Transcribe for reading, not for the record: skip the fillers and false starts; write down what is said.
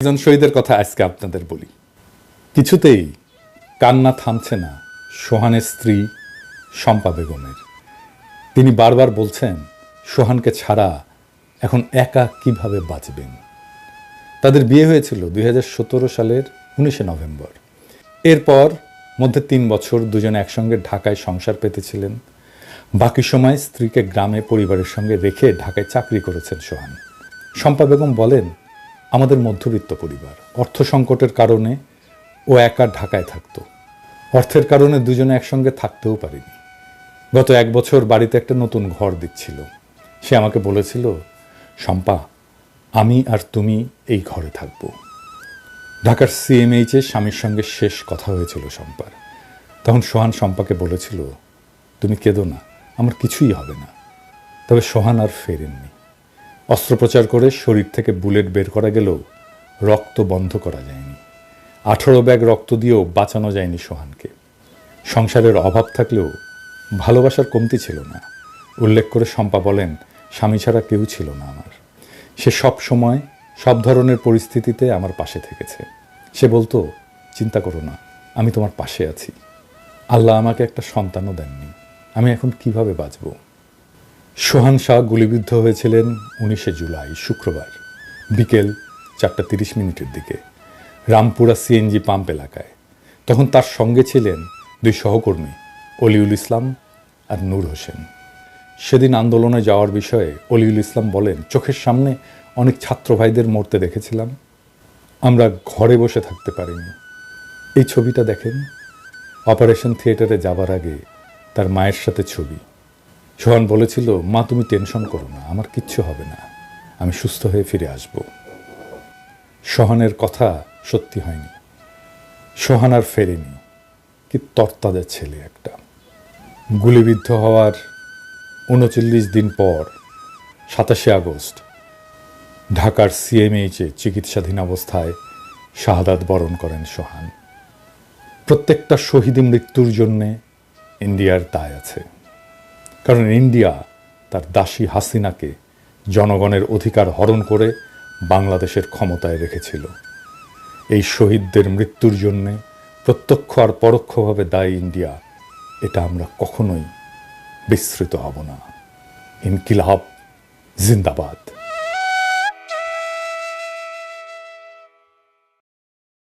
একজন শহীদের কথা আজকে আপনাদের বলি। কিছুতেই কান্না থামছে না সোহানের স্ত্রী শম্পা বেগমের। তিনি বারবার বলছেন সোহানকে ছাড়া এখন একা কিভাবে বাঁচবেন। তাদের বিয়ে হয়েছিল 2017 সালের 19 নভেম্বর। এরপর মধ্যে 3 বছর দুজনে একসঙ্গে ঢাকায় সংসার পেতেছিলেন। বাকি সময় স্ত্রীকে গ্রামে পরিবারের সঙ্গে রেখে ঢাকায় চাকরি করেছেন সোহান। শম্পা বেগম বলেন, আমাদের মধ্যবিত্ত পরিবার, অর্থ সংকটের কারণে ও একা ঢাকায় থাকতো। অর্থের কারণে দুজনে একসঙ্গে থাকতেও পারিনি। গত 1 বছর বাড়িতে একটা নতুন ঘর দিচ্ছিল। সে আমাকে বলেছিল, শম্পা, আমি আর তুমি এই ঘরে থাকব। ঢাকার CMH-এ স্বামীর সঙ্গে শেষ কথা হয়েছিল শম্পার। তখন সোহান শম্পাকে বলেছিল, তুমি কেঁদো না, আমার কিছুই হবে না। তবে সোহান আর ফেরেননি। অস্ত্রোপচার করে শরীর থেকে বুলেট বের করা গেলেও রক্ত বন্ধ করা যায়নি। 18 ব্যাগ রক্ত দিয়েও বাঁচানো যায়নি সোহানকে। সংসারের অভাব থাকলেও ভালোবাসার কমতি ছিল না। উল্লেখ করে শম্পা বলেন, স্বামী ছাড়া কেউ ছিল না আমার। সে সব সময় সব ধরনের পরিস্থিতিতে আমার পাশে থেকেছে। সে বলতো, চিন্তা করো না, আমি তোমার পাশে আছি। আল্লাহ আমাকে একটা সন্তানও দেননি, আমি এখন কিভাবে বাঁচব। সোহান শাহ গুলিবিদ্ধ হয়েছিলেন 19 জুলাই শুক্রবার বিকেল 4:30 দিকে রামপুরা CNG পাম্প এলাকায়। তখন তার সঙ্গে ছিলেন 2 সহকর্মী, অলিউল ইসলাম আর নূর হোসেন। সেদিন আন্দোলনে যাওয়ার বিষয়ে অলিউল ইসলাম বলেন, চোখের সামনে অনেক ছাত্র ভাইদের মরতে দেখেছিলাম, আমরা ঘরে বসে থাকতে পারিনি। এই ছবিটা দেখেন, অপারেশন থিয়েটারে যাবার আগে তার মায়ের সাথে ছবি। সোহান বলেছিল, মা তুমি টেনশন করো না, আমার কিচ্ছু হবে না, আমি সুস্থ হয়ে ফিরে আসব। সোহানের কথা সত্যি হয়নি। সোহান আর ফেরেনি। কি তরতাজা ছেলে একটা। গুলিবিদ্ধ হওয়ার 39 দিন পর 27 আগস্ট ঢাকার CMH-এ চিকিৎসাধীন অবস্থায় শাহাদাত বরণ করেন সোহান। প্রত্যেকটা শহীদ মৃত্যুর জন্যে ইন্ডিয়ার দায় আছে। কারণ ইন্ডিয়া তার দাসী হাসিনাকে জনগণের অধিকার হরণ করে বাংলাদেশের ক্ষমতায় রেখেছিল। এই শহীদদের মৃত্যুর জন্যে প্রত্যক্ষ আর পরোক্ষভাবে দায়ী ইন্ডিয়া, এটা আমরা কখনোই বিস্মৃত হব না। ইনকিলাব জিন্দাবাদ।